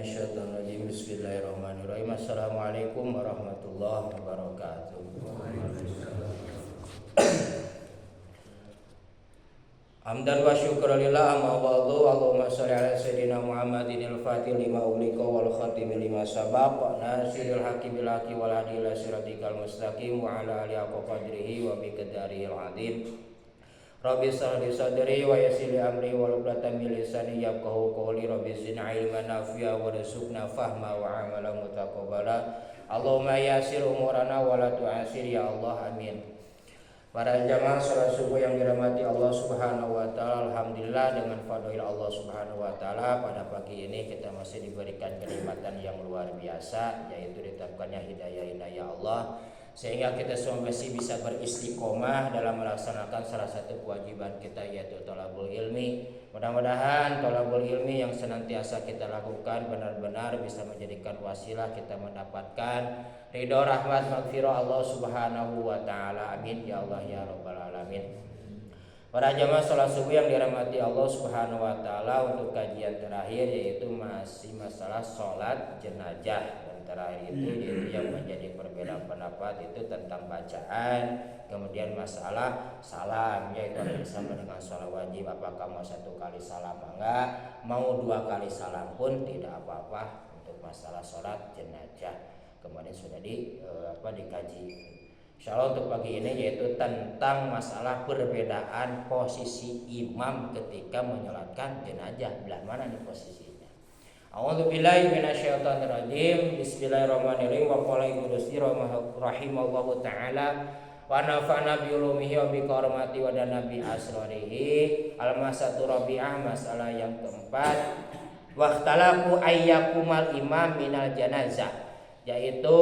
minasyaitonir rajim. Bismillahirrahmanirrahim. Assalamualaikum warahmatullahi wabarakatuh. Hamdan wa syukran lillah amma ba'du. Allahumma shalli ala sayyidina Muhammadin al-fatih lima ughliqa wal khatim lima sabaq nasiril haqqi bil haqqi wal hadi ila siratikal mustaqim wa ala alihi qadrihi wa biqadarihi al-azim. Rabbi shrah li sadri wa yassir li amri wa hlul min lisani yafqahu qawli. Rabbi zidni ilman nafi'a wa rizqna fahma wa amalan mutaqabbala. Allahumma yassir umurana wa la tu'assir ya Allah, amin. Para jamaah salat subuh yang dirahmati Allah Subhanahu wa taala, alhamdulillah dengan fadhil Allah Subhanahu wa taala pada pagi ini kita masih diberikan kenikmatan yang luar biasa, yaitu ditetapkannya hidayah Allah sehingga kita semua masih bisa beristiqomah dalam melaksanakan salah satu kewajiban kita, yaitu thalabul ilmi. Mudah-mudahan thalabul ilmi yang senantiasa kita lakukan benar-benar bisa menjadikan wasilah kita mendapatkan ridho, rahmat, maghfirah Allah Subhanahu wa taala. Amin ya Allah ya rabbal alamin. Para jamaah salat subuh yang dirahmati Allah Subhanahu wa taala, untuk kajian terakhir yaitu masih masalah salat jenazah. Terakhir itu yaitu yang menjadi perbedaan pendapat itu tentang bacaan, kemudian masalah salam, yaitu sama dengan sholat wajib, apakah mau 1 kali salam enggak, mau 2 kali salam pun tidak apa-apa untuk masalah sholat jenazah. Kemudian sudah dikaji. Insyaallah untuk pagi ini yaitu tentang masalah perbedaan posisi imam ketika menyolatkan jenazah. Belah mana nih posisinya? A'udzubillahi minasyaitonirrajim. Bismillahirrahmanirrahim. Wa qala Ibnu Rusdi rahimallahu taala wa nafa'na bi ulumihi wa bi karamati wa nabi asrarihi. Al-masatu rabi'ah, masalah yang keempat. Wa ikhtalafu ayyakumal imam minal janazah, yaitu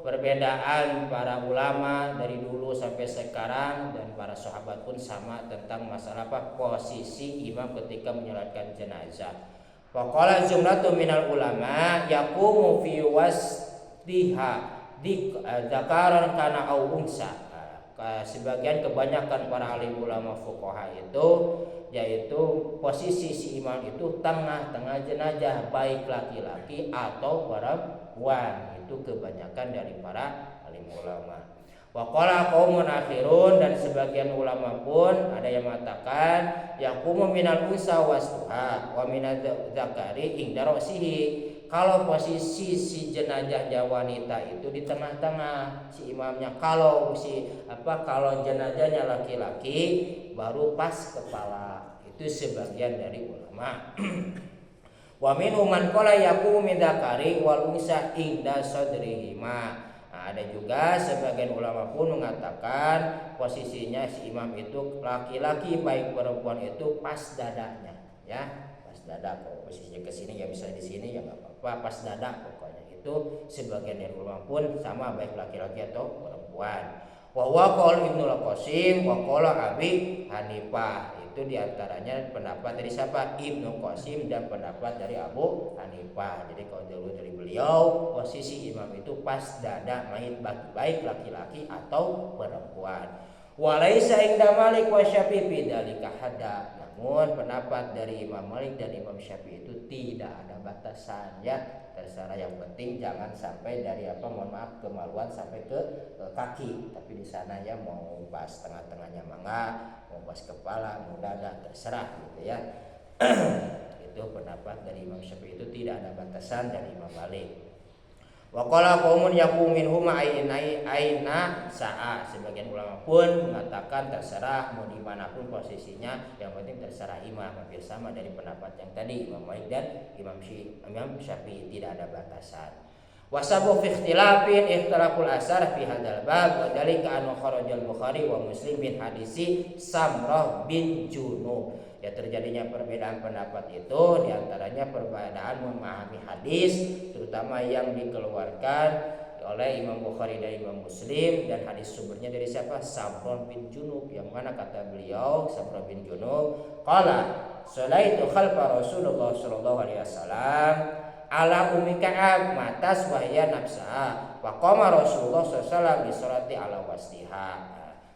perbedaan para ulama dari dulu sampai sekarang dan para sahabat pun sama tentang masalah posisi imam ketika menyolatkan jenazah. Faqala jumlatu minal ulama yaqumu fi wasdiha dzakaran kana au unsa. Sebagian kebanyakan para alim ulama fuqaha itu yaitu posisi si imam itu tengah-tengah jenazah, baik laki-laki atau perempuan. Itu kebanyakan dari para alim ulama. Wa qala qaumun akhirun, dan sebagian ulama pun ada yang mengatakan yaqumu minal unsa wasduha wa minadz zakari inda ra'sihi. Kalau posisi si jenazahnya wanita itu di tengah-tengah si imamnya, kalau jenazahnya laki-laki baru pas kepala. Itu sebagian dari ulama. Wa minhum man qala yaqumu min dzakari wal unsa inda sadrihima. Ada juga sebagian ulama pun mengatakan posisinya si imam itu laki-laki baik perempuan itu pas dadanya, ya pas dada. Kalau posisinya ke sini ya bisa di sini ya nggak apa-apa, pas dada pokoknya. Itu sebagian dari ulama pun sama baik laki-laki atau perempuan. Wa qaul Ibnu Qasim wa qala Abi Hanifah. Itu diantaranya pendapat dari siapa? Ibnu Qasim dan pendapat dari Abu Hanifah. Jadi kalau dulu dari beliau posisi imam itu pas dada mayit baik laki-laki atau perempuan. Walaisa inda Malik wa Syafi'i bidzalika hadda. Namun pendapat dari Imam Malik dan Imam Syafi'i itu tidak ada batasan, ya. Terserah, yang penting jangan sampai dari kemaluan sampai ke kaki. Tapi di sana ya mau pas tengah-tengahnya mangga, mau pas kepala, mau dada, terserah gitu ya. Itu pendapat dari Imam Syafi'i, itu tidak ada batasan dari Imam Malik. Wa qala qaumun yaqumu minhum aina sa'a. Sebagian ulama pun mengatakan terserah mau dimanapun posisinya, yang penting terserah imam. Hampir sama dari pendapat yang tadi Imam Malik dan Imam Syafi'i, tidak ada batasan. Wasabu fi ikhtilafin ikhtilaful asar fi hadzal bab wa dalika an kharajal Bukhari wa Muslim bin hadisi Samrah bin Junub. Ya, terjadinya perbedaan pendapat itu diantaranya perbedaan memahami hadis, terutama yang dikeluarkan oleh Imam Bukhari dan Imam Muslim, dan hadis sumbernya dari siapa? Samrah bin Junub, yang mana kata beliau Samrah bin Junub qala sholaitu khalfa Rasulullah sallallahu alaihi wasallam ala ummi Ka'ab matas wa hiya nafsa wa qama Rasulullah sallallahu alaihi wasallam bi sholati ala wasdiha.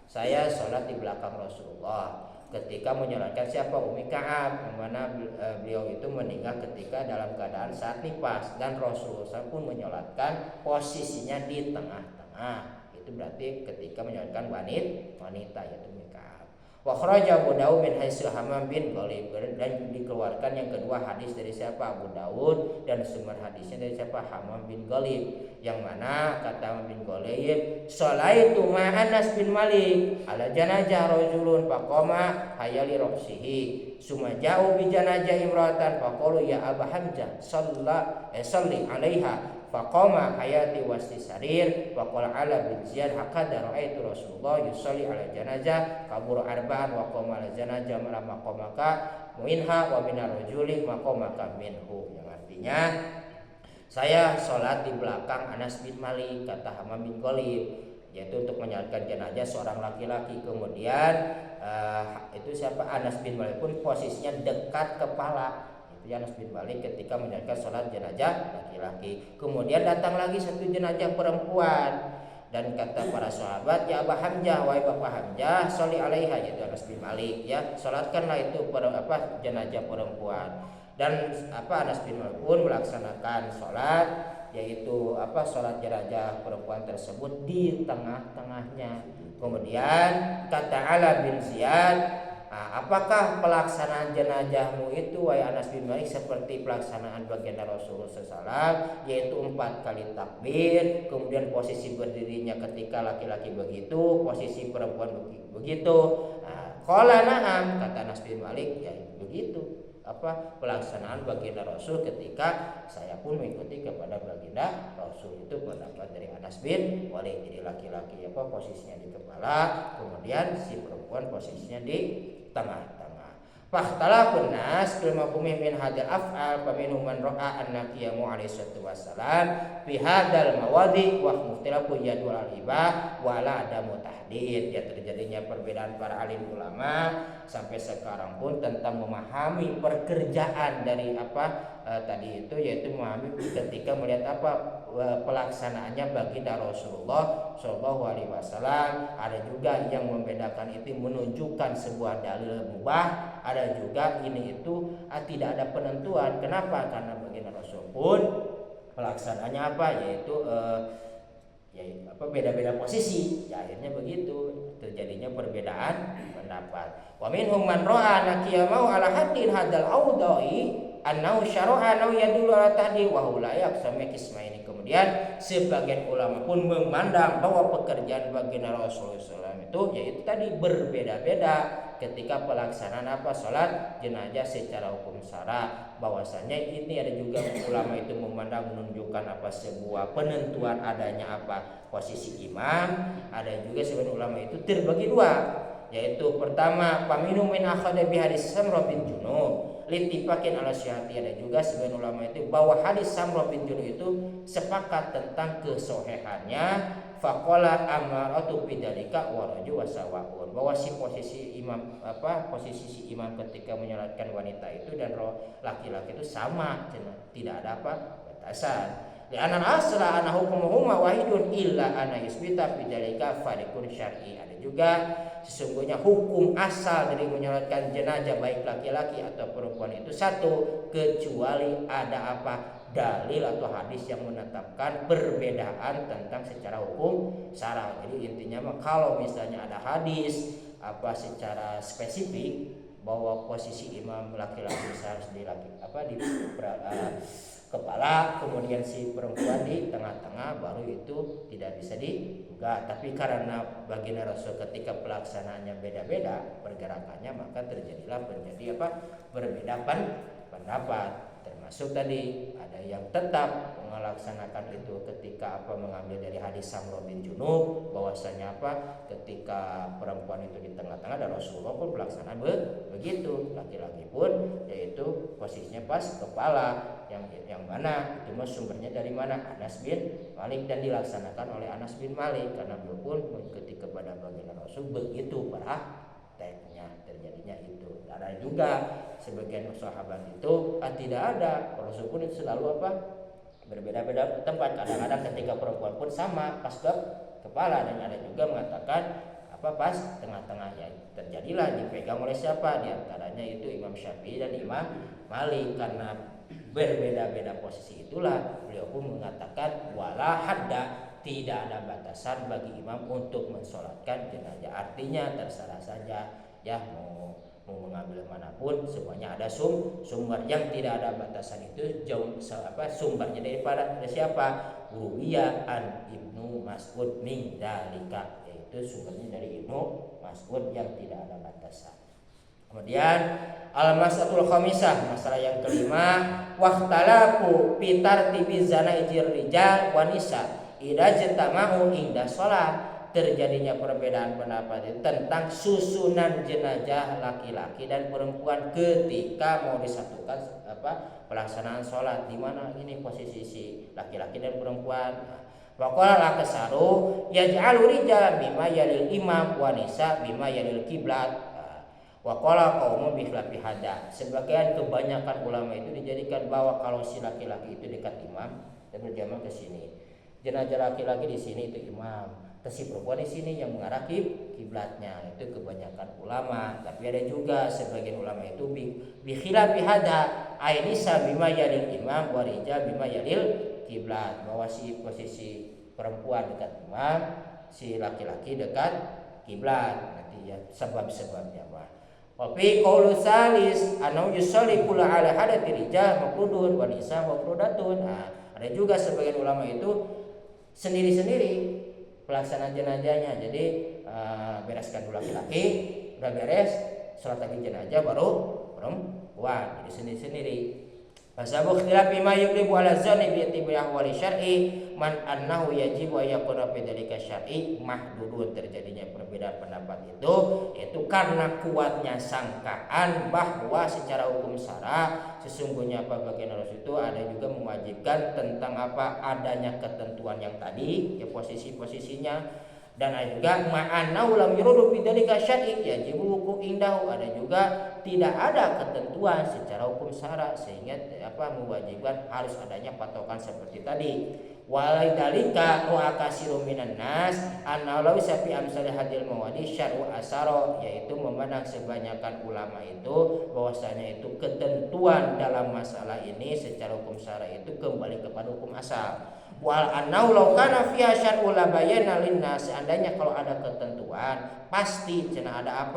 Saya sholat di belakang Rasulullah, ketika menyolatkan siapa Ummi Ka'ab, yang mana beliau itu meninggal ketika dalam keadaan saat nifas, dan Rasulullah pun menyolatkan posisinya di tengah-tengah. Itu berarti ketika menyolatkan wanita yaitu Ummi Ka'ab. Wa kharaja Abu Daud min haitsu Hammam bin Ghalib, dan dikeluarkan yang kedua hadis dari siapa Abu Daud, dan sumber hadisnya dari siapa Hammam bin Ghalib, yang mana kata Hammam bin Ghalib, sholaitu ma Anas bin Malik ala janazah rajulun faqama hayali ra'sihi summa ja'u bi janazah imra'atan faqalu ya Aba Hamzah salli 'alaiha faqama hayati wasti sarir wa qala ala bin Ziyad hakada ra'aitu Rasulullah yusalli ala janazah kabur arba'an wa qama ala janazah ma qamaka minha wa minar rajuli ma qamaka minhu, yang artinya saya sholat di belakang Anas bin Malik, kata Hammam bin Ghalib, yaitu untuk menyolatkan jenazah seorang laki-laki. Kemudian itu siapa Anas bin Malik pun posisinya dekat kepala Anas bin Malik ketika menjalankan sholat jenazah laki-laki. Kemudian datang lagi satu jenazah perempuan, dan kata para sahabat, ya Aba Hamzah, wahai Bapak Hamzah, sholli 'alaiha, yaitu Anas bin Malik, ya sholatkanlah itu jenazah perempuan. Dan Anas bin Malik pun melaksanakan sholat, yaitu sholat jenazah perempuan tersebut di tengah-tengahnya. Kemudian kata Ala bin Ziyad, apakah pelaksanaan jenazahmu itu wahai Anas bin Malik seperti pelaksanaan baginda Rasulullah SAW, yaitu 4 kali takbir, kemudian posisi berdirinya ketika laki-laki begitu, posisi perempuan begitu. Qala na'am, kata Anas bin Malik, ya begitu pelaksanaan baginda Rasul ketika saya pun mengikuti kepada baginda Rasul. Itu pendapat dari Anas bin Malik. Jadi laki-laki posisinya di kepala, kemudian si perempuan posisinya di tengah-tengah. Fakhtalafun nas fil mafhumi min hadal af'al, faminhum man ra'a anna qiyamu alaihi salatu wassalam fi hadal mawadi wa mukhtilafu yadul al-ibah wa la adamu tahdid. Ya, terjadinya perbedaan para alim ulama sampai sekarang pun tentang memahami pekerjaan dari tadi itu, yaitu memahami ketika melihat pelaksanaannya baginda Rasulullah Shallallahu Alaihi Wasallam. Ada juga yang membedakan itu menunjukkan sebuah dalil mubah, ada juga ini itu tidak ada penentuan. Kenapa? Karena baginda Rasul pun pelaksanaannya yaitu beda-beda posisi, ya akhirnya begitu terjadinya perbedaan pendapat. Wa minhum man ra'a nakiyamau ala haddin hadal audai annau syara'a nau yadullu ala tahdi wa huwa la yaqsami qismaini. Kemudian sebagian ulama pun memandang bahwa pekerjaan baginda Rasulullah SAW itu yaitu tadi berbeda-beda ketika pelaksanaan salat jenazah secara hukum syara. Bahwasanya ini ada juga ulama itu memandang menunjukkan sebuah penentuan adanya posisi imam. Ada juga sebagian ulama itu terbagi dua, yaitu pertama paminum min akhadha bi hadis Samrah bin Junub litifakin ala syihati. Ada juga sebagian ulama itu bahwa hadis Samrah bin Junub itu sepakat tentang kesohihannya. Faqala amaratu bidzalika wa rajul wasawaun, bahwa posisi imam posisi si imam ketika menyolatkan wanita itu dan laki-laki itu sama, tidak ada batasan. Li'anna al-asla anna hukmuhuma wahidun illa anna yusbita bidzalika fariqun syar'i. Ada juga sesungguhnya hukum asal dari menyolatkan jenazah baik laki-laki atau perempuan itu satu, kecuali ada dalil atau hadis yang menetapkan perbedaan tentang secara hukum syara. Jadi intinya kalau misalnya ada hadis secara spesifik bahwa posisi imam laki-laki harus di kepala, kemudian si perempuan di tengah-tengah, baru itu tidak bisa digugat. Tapi karena baginda Rasul ketika pelaksanaannya beda-beda pergerakannya, maka terjadilah berbeda pendapat. Termasuk tadi ada yang tetap melaksanakan itu ketika mengambil dari hadis Samrah bin Junub, bahwasanya ketika perempuan itu di tengah-tengah dan Rasulullah pun pelaksanaan begitu, laki-laki pun yaitu posisinya pas kepala, yang mana itu sumbernya dari mana? Anas bin Malik, dan dilaksanakan oleh Anas bin Malik karena beliau pun mengikuti kepada baginda Rasul begitu prakteknya terjadinya itu. Ada juga sebagian sahabat itu tidak ada, Rasul pun itu selalu berbeda-beda tempat. Kadang-kadang ketika perempuan pun sama pas ke kepala, dan ada juga mengatakan pas tengah-tengah, ya terjadilah dipegang oleh siapa? Di antaranya itu Imam Syafi'i dan Imam Malik. Karena berbeda-beda posisi itulah beliau pun mengatakan wala hadda, tidak ada batasan bagi imam untuk mensolatkan jenazah. Artinya terserah saja ya, mau mengambil manapun, semuanya ada sumber. Yang tidak ada batasan itu jauh sumbernya daripada siapa? Ruwiya an Ibnu Mas'ud min dalika, yaitu sumbernya dari Ibnu Mas'ud yang tidak ada batasan. Kemudian al-mas'alatul khamisah, masalah yang kelima, waqtalafu fi tartibi zanaijir rijal wa nisa idza jatama'u inda shalah. Terjadinya perbedaan pendapat tentang susunan jenazah laki-laki dan perempuan ketika mau disatukan pelaksanaan sholat, di mana ini posisi si laki-laki dan perempuan. Waqala lakasaru yaj'alu rijal bima yalil imam wa nisa bima yalil kiblat. Waqala qaumun bi khilafi hada. Sebagian kebanyakan ulama itu dijadikan bahwa kalau si laki-laki itu dekat imam dan berjamaah ke sini, jenazah laki-laki di sini itu imam, si perempuan di sini yang mengarah kiblatnya. Itu kebanyakan ulama. Tapi ada juga sebagian ulama itu bi khilafi hada, ainisa bima yalil imam wa rijal bima yalil kiblat, bahwa si posisi perempuan dekat imam, si laki-laki dekat kiblat. Nanti ya sebab-sebabnya Pak. Tapi qaulu salis anau yusalli kullu ala hadati rijal maqrudun wa nisa maqrudatun. Ada juga sebagian ulama itu sendiri-sendiri pelaksanaan jenazahnya. Jadi bereskan dulu laki-laki, udah beres, sholat lagi jenazah baru perempuan. Jadi sendiri-sendiri. Fasabu ikhtilaf bima yuqlibu ala zanni bi ittiba'i ahwali syar'i man annahu yajibu ay yakuna fi dzalika syar'i mahdudun. Terjadinya perbedaan pendapat itu yaitu karena kuatnya sangkaan bahwa secara hukum syara sesungguhnya bagian harus itu ada juga mewajibkan tentang adanya ketentuan yang tadi ya, posisi-posisinya. Dan ada juga ma'anau lam yurudu bidzalika syar'i yajibu hukum indahu, ada juga tidak ada ketentuan secara hukum syara sehingga mewajibkan harus adanya patokan seperti tadi. Walaidalika wa akasiru minan nas annahu safi amsal hadil mawadi syar'u asaro, yaitu memandang sebanyakan ulama itu bahwasanya itu ketentuan dalam masalah ini secara hukum syara itu kembali kepada hukum asal. Wal annau law kana fiha syar'u la bayyana linnas, seandainya kalau ada ketentuan pasti cenah ada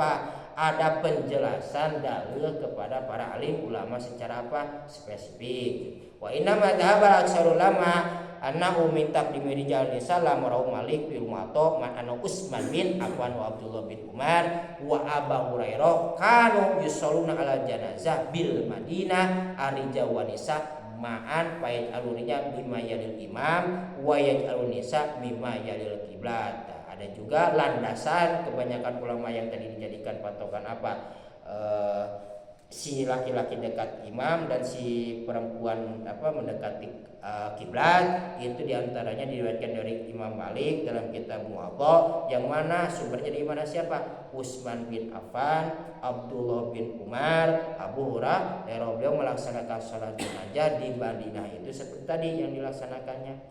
ada penjelasan dalil kepada para alim ulama secara spesifik. Wa inna ma dhahaba aksarul ulama annahu min taqdimi rijal nisa la marau Malik bi Umato man anu Utsman bin Affan wa Abdullah bin Umar wa Abu Hurairah kanu yusalluna ala janazah bil Madinah arija wa nisa ma'an payat alurinya bima yalil imam wa yaj'alun nisa bima yalil kiblat. Ada juga landasan kebanyakan ulama yang tadi dijadikan patokan si laki-laki dekat imam dan si perempuan mendekati kiblat. Itu diantaranya diriwayatkan dari Imam Malik dalam kitab Muwatta, yang mana sumbernya dari mana siapa? Utsman bin Affan, Abdullah bin Umar, Abu Hurairah. Beliau melaksanakan salat jenazah di Madinah itu seperti tadi yang dilaksanakannya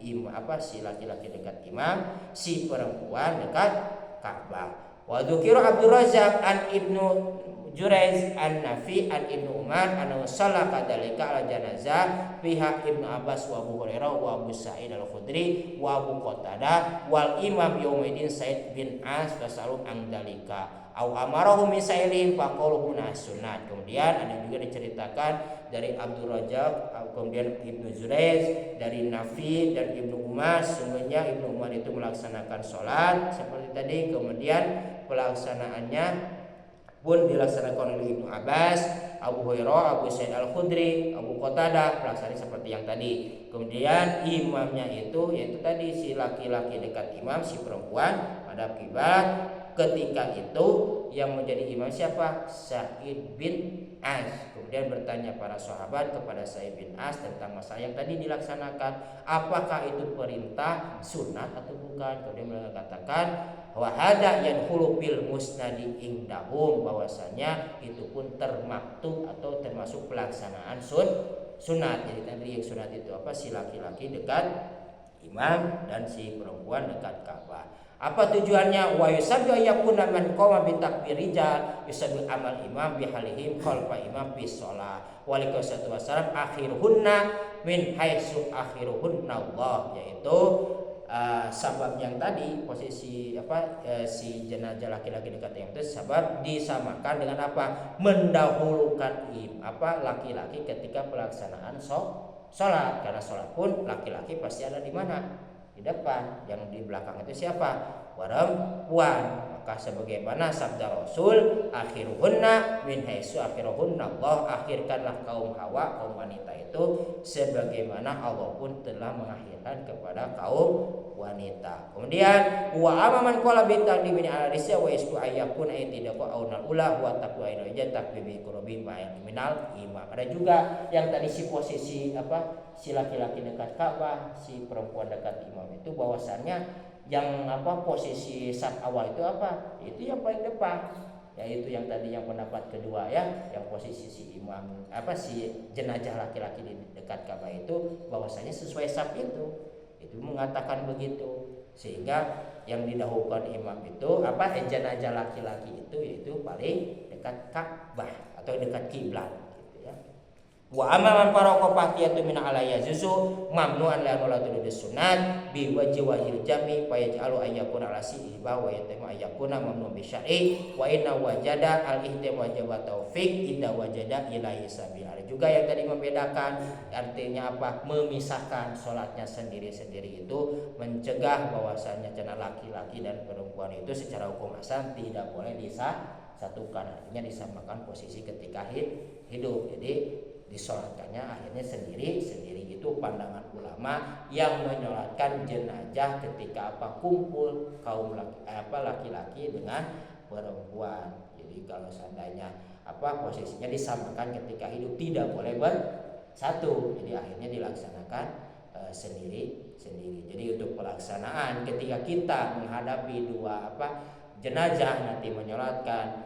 si laki-laki dekat imam, si perempuan dekat Ka'bah. Wa dzukira Abdul Razzaq an Ibnu Jurayz an-Nafi an Ibnu Umar annahu shalla kadzalika ala janazah pihak Ibnu Abbas wa Abu Hurairah wa Abu Sa'id al-Khudri wa Abu Qatadah wal Imam Yaumiddin Said bin As fasalu an dzalika au amarahu min sa'ilin faqaluhu sunat. Kemudian ada juga diceritakan dari Abdul Razzaq, kemudian Ibnu Jurayz, dari Nafi dan Ibnu Umar, sungguhnya Ibnu Umar itu melaksanakan sholat seperti tadi. Kemudian pelaksanaannya pun dilaksanakan oleh Ibnu Abbas, Abu Hurairah, Abu Sa'id al-Khudri, Abu Qatadah, pelaksanaan seperti yang tadi. Kemudian imamnya itu yaitu tadi si laki-laki dekat imam, si perempuan pada kiblat. Ketika itu yang menjadi imam siapa? Sa'id bin As. Kemudian bertanya para sahabat kepada Sa'id bin As tentang masalah yang tadi dilaksanakan, apakah itu perintah sunat atau bukan? Kemudian mereka katakan wa hada yadkhulu fil musnadi indahum, bahwasanya itu pun termaktub atau termasuk pelaksanaan sunat. Jadi tadi yang sunat itu si laki-laki dekat imam dan si perempuan dekat Ka'bah. Apa tujuannya? Wa yusabbi yakuna man qama bi takbir rijal yusabbi amal imam bi halihim khalfa imam fi shalah. Walika wasallam akhiruhunna min haitsu akhiruhunna Allah, yaitu sabab yang tadi posisi si jenazah laki-laki dekat yang itu sabab disamakan dengan apa? Mendahulukan laki-laki ketika pelaksanaan sholat, karena sholat pun laki-laki pasti ada di mana? Di depan. Yang di belakang itu siapa? Perempuan. Maka sebagaimana sabda Rasul, akhiruhunna min haitsu akhiruhunna Allah, akhirkanlah kaum Hawa, kaum wanita itu sebagaimana Allah pun telah mengakhirkan kepada kaum wanita. Kemudian wa amaman qala bi taqdimi ala risya wa isku ayyakun ayatidaqa aunal ula wa taqwa ila takbibi qurbi minal imam. Ada juga yang tadi si posisi si laki-laki dekat Ka'bah, si perempuan dekat imam itu bahwasannya yang posisi saf awal itu itu yang paling depan, yaitu yang tadi yang pendapat kedua ya, yang posisi si imam si jenazah laki-laki di dekat Ka'bah itu bahwasanya sesuai saf itu mengatakan begitu, sehingga yang didahulukan imam itu jenazah laki-laki itu yaitu paling dekat Ka'bah atau dekat kiblat gitu ya. Wa amaman faraqo fatiyatu min alayya zuzu mamnu'an la nulatu sunat bi wajhil jami fa yaj'alu ayyakuna ala si'ba wa yatamu ayyakuna mamnu bi syar'i wa inna wajada al ihtim wajaba taufik idza wajada ilahi sabil. Juga yang tadi membedakan artinya memisahkan sholatnya sendiri-sendiri itu mencegah bahwasanya jenazah laki-laki dan perempuan itu secara hukum asal tidak boleh disatukan, artinya disamakan posisi ketika hidup. Jadi disolatkannya akhirnya sendiri-sendiri. Itu pandangan ulama yang menyolatkan jenazah ketika kumpul kaum laki-laki dengan perempuan. Jadi kalau seandainya posisinya disamakan ketika hidup tidak boleh bersatu, jadi akhirnya dilaksanakan sendiri-sendiri. Jadi untuk pelaksanaan ketika kita menghadapi dua jenazah nanti menyolatkan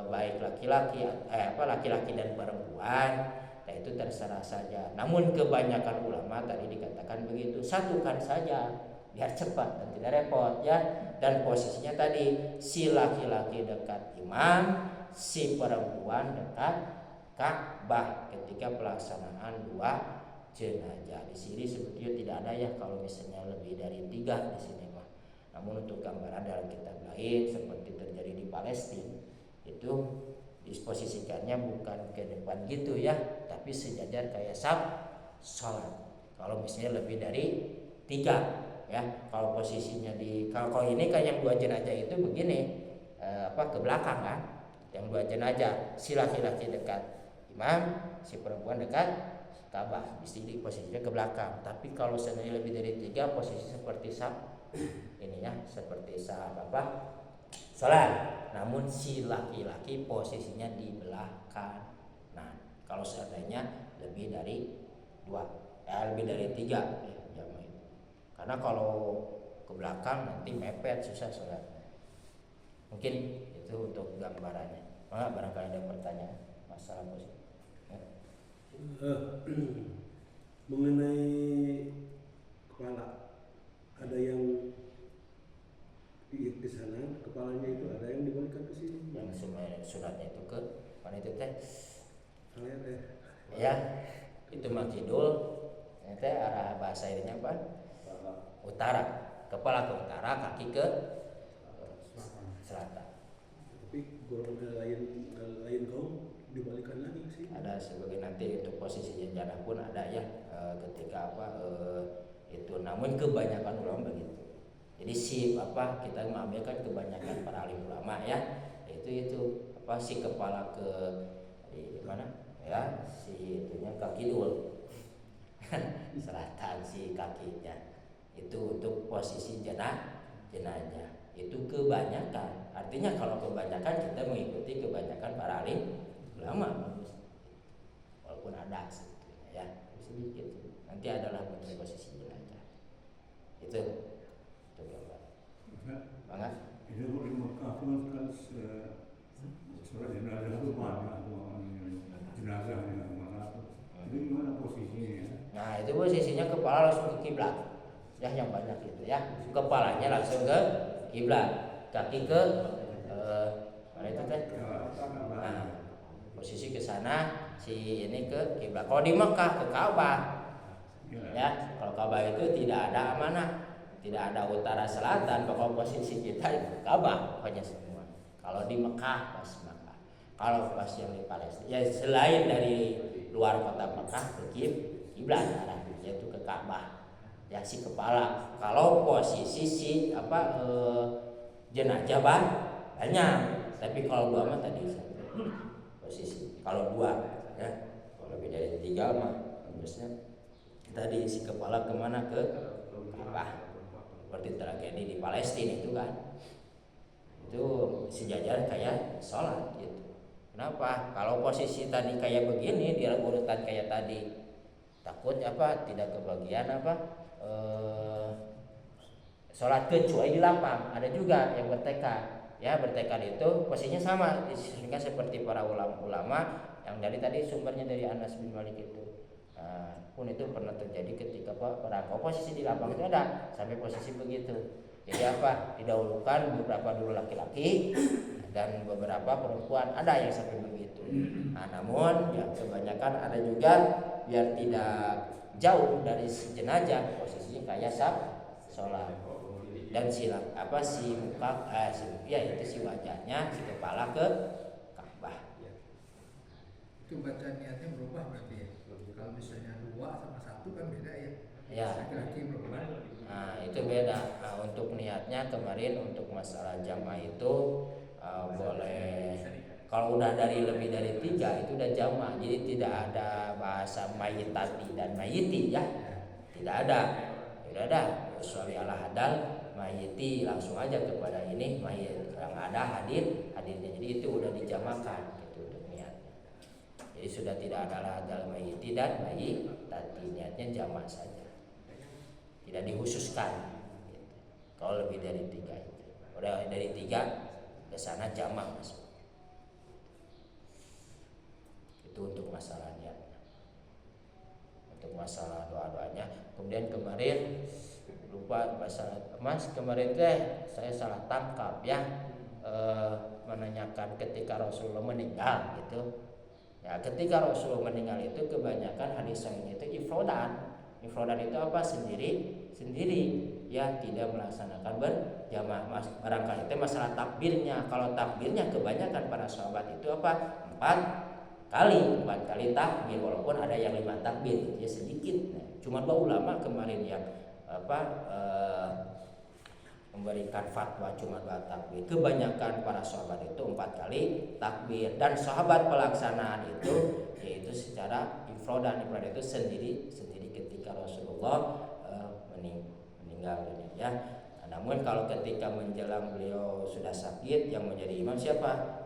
baik laki-laki dan perempuan, itu terserah saja. Namun kebanyakan ulama tadi dikatakan begitu, satukan saja biar cepat dan tidak repot ya. Dan posisinya tadi si laki-laki dekat imam, si perempuan dekat Ka'bah ketika pelaksanaan dua jenazah. Di sini sebetulnya tidak ada ya kalau misalnya lebih dari 3 di sini mah. Namun untuk gambaran dalam kitab lain seperti terjadi di Palestina itu disposisikannya bukan ke depan gitu ya, tapi sejajar kayak sholat. Kalau misalnya lebih dari 3 ya, kalau posisinya kalau ini kan yang 2 jenazah itu begini ke belakang kan, yang 2 jenazah si laki-laki dekat imam, si perempuan dekat Ka'bah, di sini posisinya ke belakang. Tapi kalau seandainya lebih dari 3 posisi seperti ini ya, seperti sholat. Namun si laki-laki posisinya di belakang. Nah, kalau seandainya lebih dari 2, lebih dari 3 ya, jamaah itu. Karena kalau ke belakang nanti mepet, susah sholat. Mungkin itu untuk gambarannya. Barangkali ada pertanyaan masalah posisi. Mengenai kepala, ada yang di sana kepalanya itu ada yang dibalikan ke sini. Yang suratnya itu ke mana itu teh? Ya, itu makidul. Itu arah bahasa ininya apa? Utara. Kepala ke utara, kaki ke selatan. Tapi golongan lain kaum dibalikan lagi sih. Ada sebagai nanti untuk posisi jenazah pun ada ya ketika itu. Namun kebanyakan ulama begitu. Jadi kita mengambilkan kebanyakan para alim ulama ya, itu si kepala ke mana ya, si itunya kaki dul selatan si kakinya itu untuk posisi jenazah itu kebanyakan. Artinya kalau kebanyakan kita mengikuti kebanyakan para alim ulama, walaupun ada sebetulnya ya sedikit nanti adalah bentuk posisi jenazah itu. Banget. Itu di Mekah kan surat jenazah itu mana jenazah yang mana tuh? Itu gimana posisinya? Nah itu posisinya kepala langsung ke kiblat, ya yang banyak itu ya. Kepalanya langsung ke kiblat, kaki ke mana itu teh? Nah, posisi ke sana, si ini ke kiblat. Kalau di Mekah ke Ka'bah, ya kalau Ka'bah itu tidak ada amanah, tidak ada utara selatan. Pokok posisi kita itu Ka'bah pokoknya semua. Kalau di Mekah pas Mekah, kalau pas yang di Palestina, ya selain dari luar kota Mekah ke kiblat arahnya yaitu ke Ka'bah, ya si kepala. Kalau posisi si jenazah banyak, tapi kalau dua mah tadi posisi. Kalau dua, ya kalau lebih dari 3 mah harusnya tadi si kepala kemana ke Ka'bah. Seperti tragedi di Palestina itu kan, itu sejajar kayak sholat gitu. Kenapa? Kalau posisi tadi kayak begini, dia urutan kayak tadi, takut tidak kebagian sholat kecuali di lapang. Ada juga yang bertekad, ya bertekad itu posisinya sama, sehingga seperti para ulama yang dari tadi sumbernya dari Anas bin Malik itu. Pun itu pernah terjadi ketika perang. Posisi di lapang itu ada sampai posisi begitu. Jadi didahulukan beberapa dulu laki-laki dan beberapa perempuan, ada yang sampai begitu. Namun yang kebanyakan ada juga biar tidak jauh dari si jenazah, posisinya kayak sholat. Dan si wajahnya, si kepala ke Ka'bah. Itu baca niatnya berubah berarti ya. Kalau misalnya 2 sama 1 kan beda ya. Ya. Laki-laki berubah. Nah, itu beda. Untuk niatnya kemarin untuk masalah jamaah itu boleh. Kalau udah lebih dari 3 itu udah jamaah. Jadi tidak ada bahasa mayitati dan mayiti ya. Tidak ada. Kecuali ala hadal mayiti, langsung aja kepada ini mayit. Yang ada hadirnya. Jadi itu udah dijamakan gitu untuk niatnya. Jadi sudah tidak ada ala hadal mayiti dan mayitati, niatnya jamaah saja. Tidak dikhususkan gitu. Kalau lebih dari 3 itu. Udah dari 3 ke sana jamaah masuk. Itu untuk masalah niatnya. Untuk masalah doa-doanya. Kemudian kemarin lupa masalah Mas, kemarin saya salah tangkap ya, menanyakan ketika Rasulullah meninggal gitu. Ya, ketika Rasulullah meninggal itu kebanyakan hadis sahihnya itu ifrodan. Ifrodan itu sendiri ya, tidak melaksanakan berjamaah. Barangkali itu masalah takbirnya. Kalau takbirnya kebanyakan para sahabat itu 4 kali takbir, walaupun ada yang 5 takbir ya sedikit. Nah, cuma 2 ulama kemarin yang memberikan fatwa cuma 2 takbir. Kebanyakan para sahabat itu 4 kali takbir, dan sahabat pelaksanaan itu yaitu secara ifrodan itu sendiri ketika Rasulullah meninggal ini ya. Namun kalau ketika menjelang beliau sudah sakit, yang menjadi imam siapa?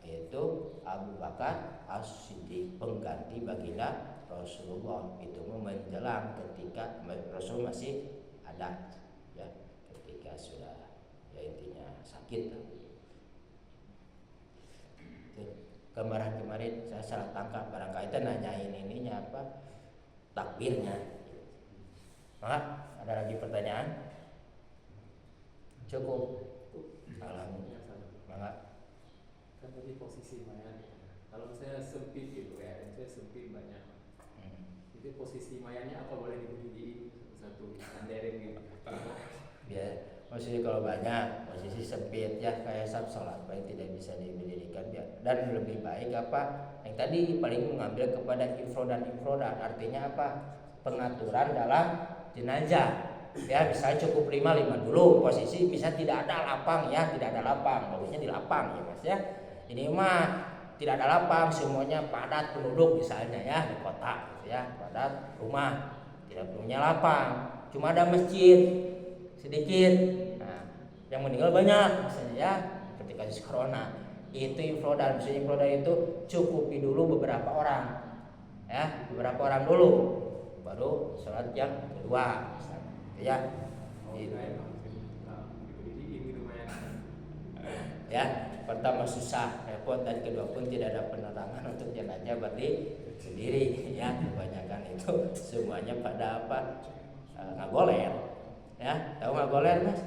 Yaitu Abu Bakar As-Siddiq, pengganti baginda Rasulullah. Itu menjelang ketika Rasul masih ada ya, ketika sudah ya intinya sakit. Gambaran kemarin saya salah tangkap, barangkali itu nanyain ininya takbirnya. Ada lagi pertanyaan? Cukup. Alhamdulillah. Kan tadi posisi mayat. Kalau misalnya sempit gitu ya, saya sempit banyak. Itu posisi mayatnya apa boleh diberdiri satu sandarin gitu? Ya, posisi kalau banyak, posisi sempit ya kayak sholat baik tidak bisa diberdirikan ya. Dan lebih baik yang tadi paling mengambil kepada infrodan. Artinya pengaturan dalam jenazah. Ya bisa cukup 5 dulu posisi, bisa tidak ada lapang ya, tidak ada lapang, bagusnya di lapang ya Mas ya. Ini mah tidak ada lapang, semuanya padat penduduk misalnya ya di kota gitu ya, padat rumah, tidak punya lapang, cuma ada masjid sedikit. Nah, yang meninggal banyak misalnya ya, ketika kasus corona itu infrodan. Misalnya infrodan itu cukupi dulu beberapa orang ya, beberapa orang dulu, baru sholat yang kedua misalnya ya. Ya, pertama susah, repot, dan kedua pun tidak ada penerangan untuk jenazah berdiri sendiri ya. Kebanyakan itu semuanya pada ngagoler ya. Tahu ngagoler Mas?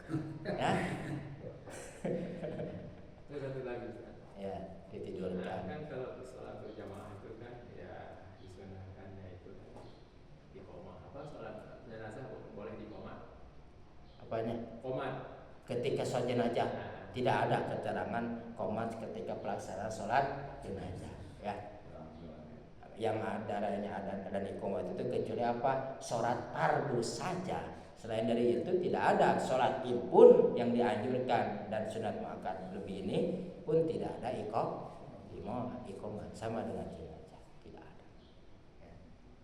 Ya, Terus satu lagi Ustaz. ya Nah, ditidurkan. kan kalau sholat berjamaah itu kan ya disunahkannya itu kan di koma. Apa sholat jenazah boleh di koma? Apanya? Komat. Ketika sholat jenazah tidak ada keterangan qomat ketika pelaksanaan sholat jenazah. Ya, yang adanya ada di qomat itu kecuali apa? Sholat fardu saja. Selain dari itu tidak ada sholat id pun yang dianjurkan dan sunat muakkad lebih ini pun tidak ada iqamah sama dengan jenazah, tidak ada. Ya,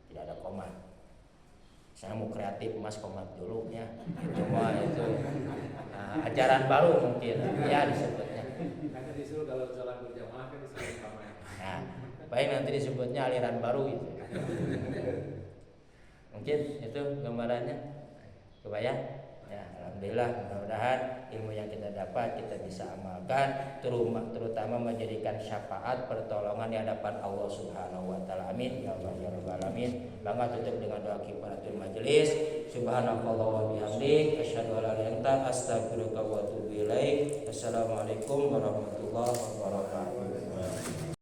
tidak ada qomat. Saya mau kreatif mas qomat dulu ya. Cuma itu ajaran baru mungkin ya disebutnya. Karena disuruh kalau sholat berjamaah kan disuruh di kamar. Nah, baik nanti disebutnya aliran baru itu. Mungkin itu gambarannya. Kebayang? Ya, alhamdulillah, mudah-mudahan ilmu yang kita dapat kita bisa amalkan, terutama menjadikan syafaat pertolongan di hadapan Allah Subhanahu wa taala. Amin ya Allah ya rabbal alamin. Bangga tutup dengan doa kifaratul majelis. Subhanakallah wa bihamdik asyhadu an la ilaha illa anta astaghfiruka wa atubu ilaik. Assalamualaikum warahmatullahi wabarakatuh.